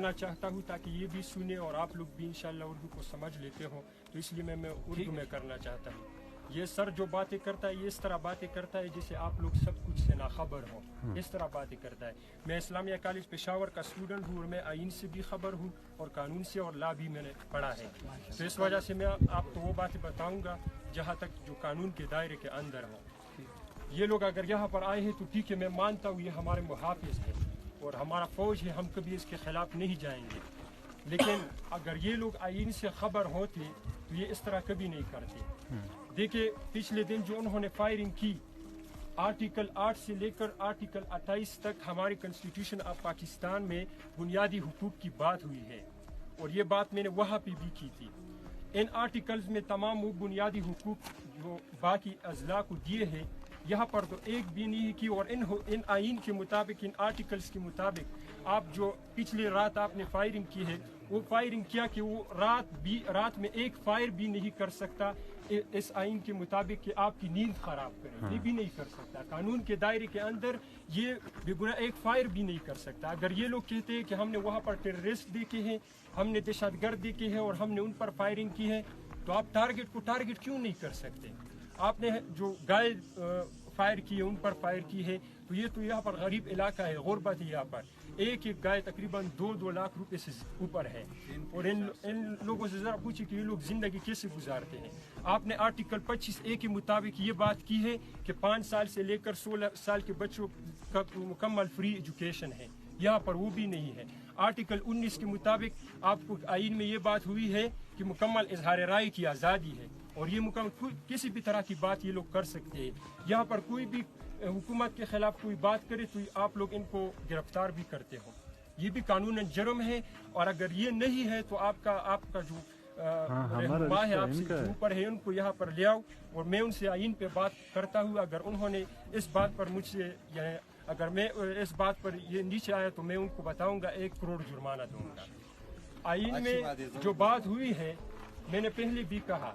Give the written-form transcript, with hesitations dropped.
کرنا چاہتا ہوں تاکہ یہ بھی سنیں اور آپ لوگ بھی انشاءاللہ اردو کو سمجھ لیتے ہو، تو اس لیے میں اردو میں کرنا چاہتا ہوں۔ یہ سر جو باتیں کرتا ہے یہ اس طرح باتیں کرتا ہے جیسے آپ لوگ سب کچھ سے ناخبر ہو، اس طرح باتیں کرتا ہے۔ میں اسلامیہ کالج پشاور کا اسٹوڈنٹ ہوں اور میں آئین سے بھی خبر ہوں اور قانون سے اور لا بھی میں نے پڑھا ہے، تو اس وجہ سے میں آپ کو وہ باتیں بتاؤں گا جہاں تک جو قانون کے دائرے کے اندر ہو۔ یہ لوگ اگر یہاں پر آئے ہیں تو ٹھیک ہے، میں مانتا ہوں یہ ہمارے محافظ ہیں اور ہمارا فوج ہے، ہم کبھی اس کے خلاف نہیں جائیں گے، لیکن اگر یہ لوگ آئین سے خبر ہوتے تو یہ اس طرح کبھی نہیں کرتے۔ دیکھیں پچھلے دن جو انہوں نے فائرنگ کی، آرٹیکل 8 سے لے کر آرٹیکل 28 تک ہمارے کنسٹیٹیوشن آف پاکستان میں بنیادی حقوق کی بات ہوئی ہے، اور یہ بات میں نے وہاں پہ بھی کی تھی۔ ان آرٹیکلز میں تمام وہ بنیادی حقوق جو باقی اضلاع کو دیے ہیں یہاں پر تو ایک بھی نہیں کی، اور ان آئین کے مطابق، ان آرٹیکلز کے مطابق آپ جو پچھلی رات آپ نے فائرنگ کی ہے، وہ فائرنگ کیا کہ وہ رات میں ایک فائر بھی نہیں کر سکتا اس آئین کے مطابق کہ آپ کی نیند خراب کرے، یہ بھی نہیں کر سکتا۔ قانون کے دائرے کے اندر یہ بے گناہ ایک فائر بھی نہیں کر سکتا۔ اگر یہ لوگ کہتے ہیں کہ ہم نے وہاں پر ٹیررسٹ دیکھے ہیں، ہم نے دہشت گرد دیکھے ہیں اور ہم نے ان پر فائرنگ کی ہے، تو آپ ٹارگٹ کو ٹارگٹ کیوں نہیں کر سکتے؟ آپ نے جو گائے فائر کی ہے ان پر فائر کی ہے، تو یہ تو یہاں پر غریب علاقہ ہے، غربت ہے، یہاں پر ایک گائے تقریباً 2 لاکھ روپے سے اوپر ہے، اور ان لوگوں سے ذرا پوچھیں کہ یہ لوگ زندگی کیسے گزارتے ہیں۔ آپ نے آرٹیکل 25A کے مطابق یہ بات کی ہے کہ 5 سال سے لے کر 16 سال کے بچوں کا مکمل فری ایجوکیشن ہے، یہاں پر وہ بھی نہیں ہے۔ آرٹیکل 19 کے مطابق آپ کو آئین میں یہ بات ہوئی ہے کہ مکمل اظہار رائے کی آزادی ہے، اور یہ مکمل کسی بھی طرح کی بات یہ لوگ کر سکتے ہیں۔ یہاں پر کوئی بھی حکومت کے خلاف کوئی بات کرے تو آپ لوگ ان کو گرفتار بھی کرتے ہو، یہ بھی قانون جرم ہے، اور اگر یہ نہیں ہے تو آپ کا جو رہنما ہے آپ سے جو اوپر ہے ان کو یہاں پر لے آؤ، اور میں ان سے آئین پہ بات کرتا ہوں۔ اگر انہوں نے اس بات پر مجھ سے اگر میں اس بات پر یہ نیچے آیا تو میں ان کو بتاؤں گا 1 کروڑ جرمانہ دوں گا۔ آئین میں جو بات ہوئی ہے میں نے پہلے بھی کہا